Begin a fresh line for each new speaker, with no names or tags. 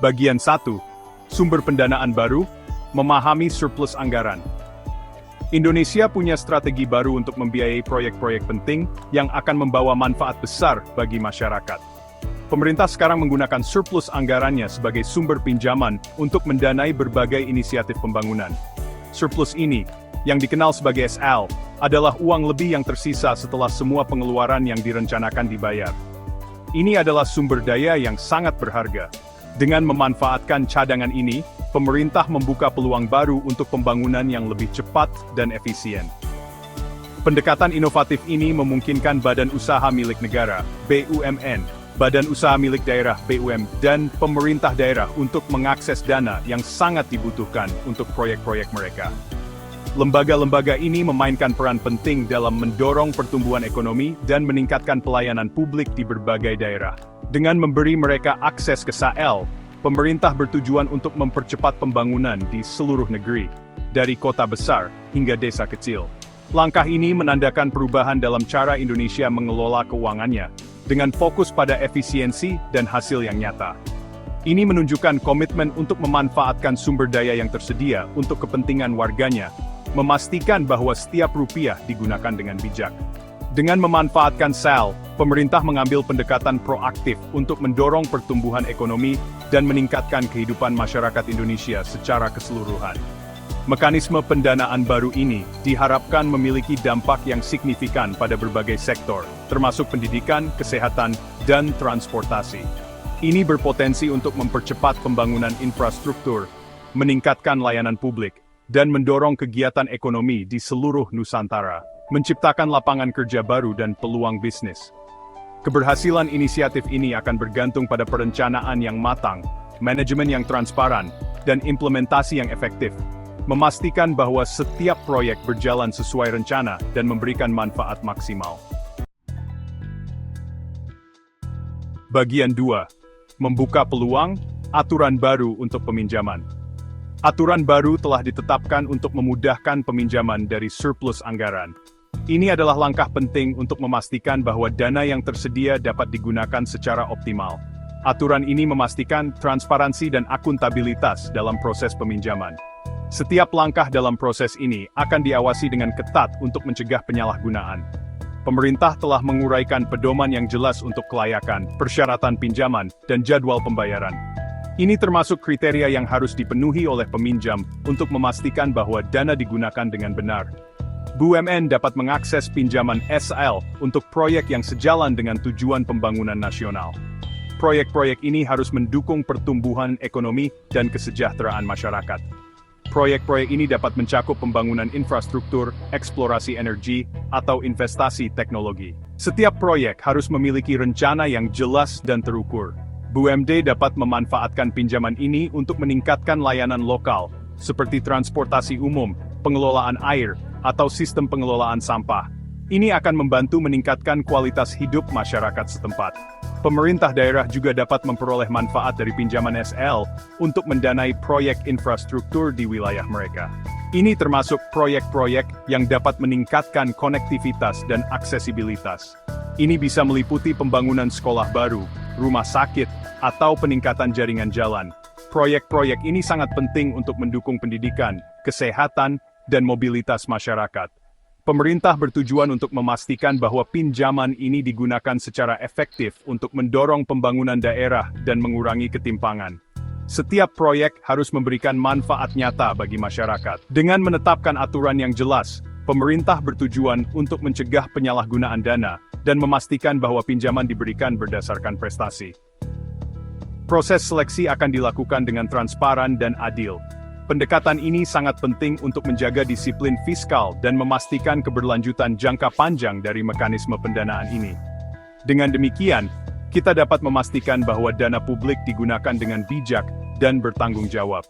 Bagian 1. Sumber pendanaan baru, memahami surplus anggaran. Indonesia punya strategi baru untuk membiayai proyek-proyek penting yang akan membawa manfaat besar bagi masyarakat. Pemerintah sekarang menggunakan surplus anggarannya sebagai sumber pinjaman untuk mendanai berbagai inisiatif pembangunan. Surplus ini, yang dikenal sebagai SL, adalah uang lebih yang tersisa setelah semua pengeluaran yang direncanakan dibayar. Ini adalah sumber daya yang sangat berharga. Dengan memanfaatkan cadangan ini, pemerintah membuka peluang baru untuk pembangunan yang lebih cepat dan efisien. Pendekatan inovatif ini memungkinkan badan usaha milik negara, BUMN, badan usaha milik daerah, BUM, dan pemerintah daerah untuk mengakses dana yang sangat dibutuhkan untuk proyek-proyek mereka. Lembaga-lembaga ini memainkan peran penting dalam mendorong pertumbuhan ekonomi dan meningkatkan pelayanan publik di berbagai daerah. Dengan memberi mereka akses ke SAL, pemerintah bertujuan untuk mempercepat pembangunan di seluruh negeri, dari kota besar hingga desa kecil. Langkah ini menandakan perubahan dalam cara Indonesia mengelola keuangannya, dengan fokus pada efisiensi dan hasil yang nyata. Ini menunjukkan komitmen untuk memanfaatkan sumber daya yang tersedia untuk kepentingan warganya, memastikan bahwa setiap rupiah digunakan dengan bijak. Dengan memanfaatkan SAL, pemerintah mengambil pendekatan proaktif untuk mendorong pertumbuhan ekonomi dan meningkatkan kehidupan masyarakat Indonesia secara keseluruhan. Mekanisme pendanaan baru ini diharapkan memiliki dampak yang signifikan pada berbagai sektor, termasuk pendidikan, kesehatan, dan transportasi. Ini berpotensi untuk mempercepat pembangunan infrastruktur, meningkatkan layanan publik, dan mendorong kegiatan ekonomi di seluruh Nusantara, menciptakan lapangan kerja baru dan peluang bisnis. Keberhasilan inisiatif ini akan bergantung pada perencanaan yang matang, manajemen yang transparan, dan implementasi yang efektif, memastikan bahwa setiap proyek berjalan sesuai rencana dan memberikan manfaat maksimal. Bagian 2. Membuka peluang, aturan baru untuk peminjaman. Aturan baru telah ditetapkan untuk memudahkan peminjaman dari surplus anggaran. Ini adalah langkah penting untuk memastikan bahwa dana yang tersedia dapat digunakan secara optimal. Aturan ini memastikan transparansi dan akuntabilitas dalam proses peminjaman. Setiap langkah dalam proses ini akan diawasi dengan ketat untuk mencegah penyalahgunaan. Pemerintah telah menguraikan pedoman yang jelas untuk kelayakan, persyaratan pinjaman, dan jadwal pembayaran. Ini termasuk kriteria yang harus dipenuhi oleh peminjam untuk memastikan bahwa dana digunakan dengan benar. BUMN dapat mengakses pinjaman SL untuk proyek yang sejalan dengan tujuan pembangunan nasional. Proyek-proyek ini harus mendukung pertumbuhan ekonomi dan kesejahteraan masyarakat. Proyek-proyek ini dapat mencakup pembangunan infrastruktur, eksplorasi energi, atau investasi teknologi. Setiap proyek harus memiliki rencana yang jelas dan terukur. BUMD dapat memanfaatkan pinjaman ini untuk meningkatkan layanan lokal, seperti transportasi umum, pengelolaan air, atau sistem pengelolaan sampah. Ini akan membantu meningkatkan kualitas hidup masyarakat setempat. Pemerintah daerah juga dapat memperoleh manfaat dari pinjaman SL untuk mendanai proyek infrastruktur di wilayah mereka. Ini termasuk proyek-proyek yang dapat meningkatkan konektivitas dan aksesibilitas. Ini bisa meliputi pembangunan sekolah baru, rumah sakit, atau peningkatan jaringan jalan. Proyek-proyek ini sangat penting untuk mendukung pendidikan, kesehatan, dan mobilitas masyarakat. Pemerintah bertujuan untuk memastikan bahwa pinjaman ini digunakan secara efektif untuk mendorong pembangunan daerah dan mengurangi ketimpangan. Setiap proyek harus memberikan manfaat nyata bagi masyarakat. Dengan menetapkan aturan yang jelas, pemerintah bertujuan untuk mencegah penyalahgunaan dana dan memastikan bahwa pinjaman diberikan berdasarkan prestasi. Proses seleksi akan dilakukan dengan transparan dan adil. Pendekatan ini sangat penting untuk menjaga disiplin fiskal dan memastikan keberlanjutan jangka panjang dari mekanisme pendanaan ini. Dengan demikian, kita dapat memastikan bahwa dana publik digunakan dengan bijak dan bertanggung jawab.